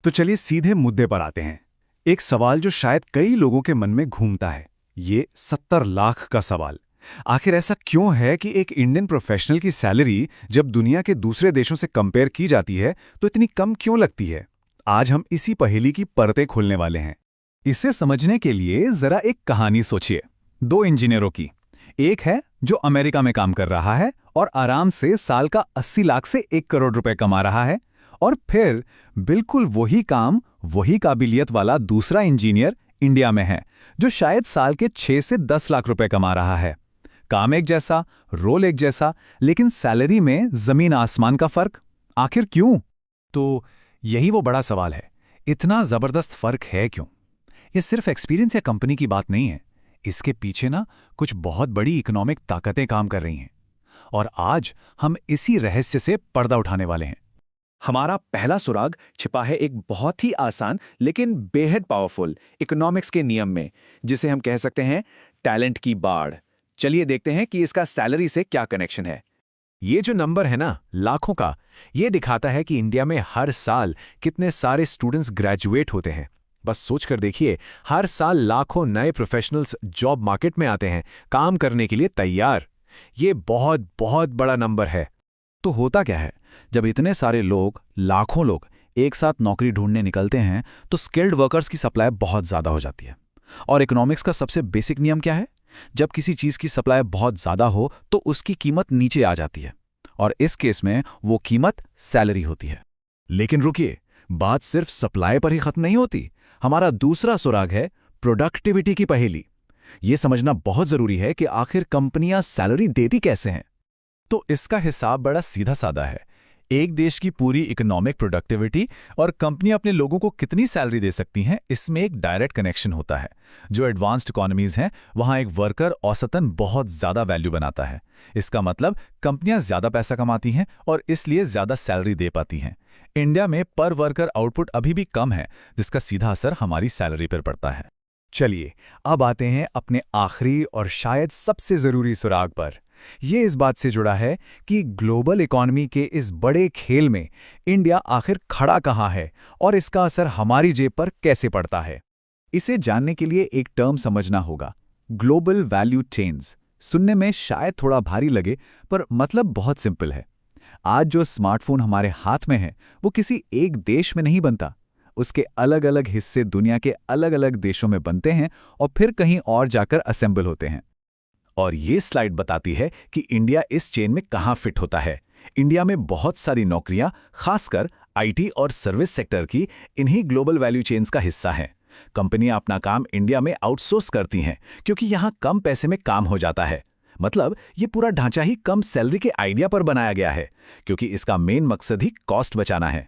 तो चलिए सीधे मुद्दे पर आते हैं। एक सवाल जो शायद कई लोगों के मन में घूमता है, ये 70 लाख का सवाल। आखिर ऐसा क्यों है कि एक इंडियन प्रोफेशनल की सैलरी जब दुनिया के दूसरे देशों से कंपेयर की जाती है तो इतनी कम क्यों लगती है? आज हम इसी पहेली की परतें खोलने वाले हैं। इसे समझने के लिए जरा एक कहानी सोचिए, दो इंजीनियरों की। एक है जो अमेरिका में काम कर रहा है और आराम से साल का 80 लाख से 1 करोड़ रुपए कमा रहा है, और फिर बिल्कुल वही काम, वही काबिलियत वाला दूसरा इंजीनियर इंडिया में है जो शायद साल के 6 से 10 लाख रुपए कमा रहा है। काम एक जैसा, रोल एक जैसा, लेकिन सैलरी में जमीन आसमान का फर्क। आखिर क्यों? तो यही वो बड़ा सवाल है, इतना जबरदस्त फर्क है क्यों? ये सिर्फ एक्सपीरियंस या कंपनी की बात नहीं है, इसके पीछे ना कुछ बहुत बड़ी इकोनॉमिक ताकतें काम कर रही हैं। और आज हम इसी रहस्य से पर्दा उठाने वाले हैं। हमारा पहला सुराग छिपा है एक बहुत ही आसान लेकिन बेहद पावरफुल इकोनॉमिक्स के नियम में, जिसे हम कह सकते हैं टैलेंट की बाढ़। चलिए देखते हैं कि इसका सैलरी से क्या कनेक्शन है। ये जो नंबर है ना, लाखों का, ये दिखाता है कि इंडिया में हर साल कितने सारे स्टूडेंट्स ग्रेजुएट होते हैं। बस सोचकर देखिए, हर साल लाखों नए प्रोफेशनल्स जॉब मार्केट में आते हैं, काम करने के लिए तैयार। ये बहुत बहुत बड़ा नंबर है। तो होता क्या है, जब इतने सारे लोग, लाखों लोग एक साथ नौकरी ढूंढने निकलते हैं तो स्किल्ड वर्कर्स की सप्लाई बहुत ज़्यादा हो जाती है। और इकोनॉमिक्स का सबसे बेसिक नियम क्या है? जब किसी चीज़ की सप्लाई बहुत ज़्यादा हो तो उसकी कीमत नीचे आ जाती है, और इस केस में वो कीमत सैलरी होती है। लेकिन रुकिए, बात सिर्फ सप्लाई पर ही खत्म नहीं होती। हमारा दूसरा सुराग है प्रोडक्टिविटी की पहेली। ये समझना बहुत जरूरी है कि आखिर कंपनियां सैलरी देती कैसे हैं। तो इसका हिसाब बड़ा सीधा साधा है। एक देश की पूरी इकोनॉमिक प्रोडक्टिविटी और कंपनी अपने लोगों को कितनी सैलरी दे सकती हैं, इसमें एक डायरेक्ट कनेक्शन होता है। जो एडवांस्ड इकोनॉमीज हैं, वहां एक वर्कर औसतन बहुत ज़्यादा वैल्यू बनाता है। इसका मतलब कंपनियां ज़्यादा पैसा कमाती हैं और इसलिए ज़्यादा सैलरी दे पाती हैं। इंडिया में पर वर्कर आउटपुट अभी भी कम है, जिसका सीधा असर हमारी सैलरी पर पड़ता है। चलिए अब आते हैं अपने आखिरी और शायद सबसे ज़रूरी सुराग पर। ये इस बात से जुड़ा है कि ग्लोबल इकॉनमी के इस बड़े खेल में इंडिया आखिर खड़ा कहाँ है और इसका असर हमारी जेब पर कैसे पड़ता है। इसे जानने के लिए एक टर्म समझना होगा, ग्लोबल वैल्यू चेन्स। सुनने में शायद थोड़ा भारी लगे, पर मतलब बहुत सिंपल है। आज जो स्मार्टफोन हमारे हाथ में है वो किसी एक देश में नहीं बनता। उसके अलग अलग हिस्से दुनिया के अलग अलग देशों में बनते हैं और फिर कहीं और जाकर असेंबल होते हैं। और ये स्लाइड बताती है कि इंडिया इस चेन में कहाँ फिट होता है। इंडिया में बहुत सारी नौकरियां, खासकर आईटी और सर्विस सेक्टर की, इन्हीं ग्लोबल वैल्यू चेन्स का हिस्सा हैं। कंपनियां अपना काम इंडिया में आउटसोर्स करती हैं क्योंकि यहाँ कम पैसे में काम हो जाता है। मतलब ये पूरा ढांचा ही कम सैलरी के आइडिया पर बनाया गया है, क्योंकि इसका मेन मकसद ही कॉस्ट बचाना है।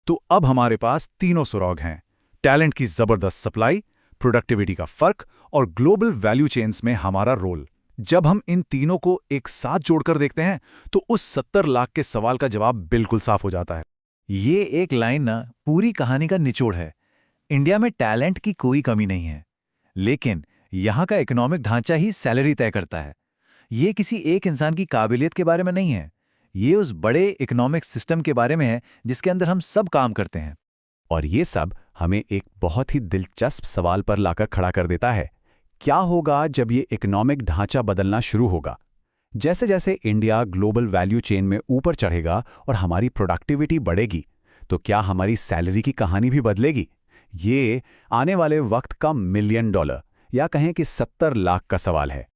तो अब हमारे पास तीनों सुराग हैं: टैलेंट की जबरदस्त सप्लाई, प्रोडक्टिविटी का फर्क और ग्लोबल वैल्यू चेन्स में हमारा रोल। जब हम इन तीनों को एक साथ जोड़कर देखते हैं तो उस 70 लाख के सवाल का जवाब बिल्कुल साफ हो जाता है। ये एक लाइन ना पूरी कहानी का निचोड़ है। इंडिया में टैलेंट की कोई कमी नहीं है, लेकिन यहाँ का इकोनॉमिक ढांचा ही सैलरी तय करता है। ये किसी एक इंसान की काबिलियत के बारे में नहीं है, ये उस बड़े इकोनॉमिक सिस्टम के बारे में है जिसके अंदर हम सब काम करते हैं। और ये सब हमें एक बहुत ही दिलचस्प सवाल पर लाकर खड़ा कर देता है। क्या होगा जब ये इकोनॉमिक ढांचा बदलना शुरू होगा? जैसे जैसे इंडिया ग्लोबल वैल्यू चेन में ऊपर चढ़ेगा और हमारी प्रोडक्टिविटी बढ़ेगी, तो क्या हमारी सैलरी की कहानी भी बदलेगी? ये आने वाले वक्त का $1 मिलियन या कहें कि 70 लाख का सवाल है।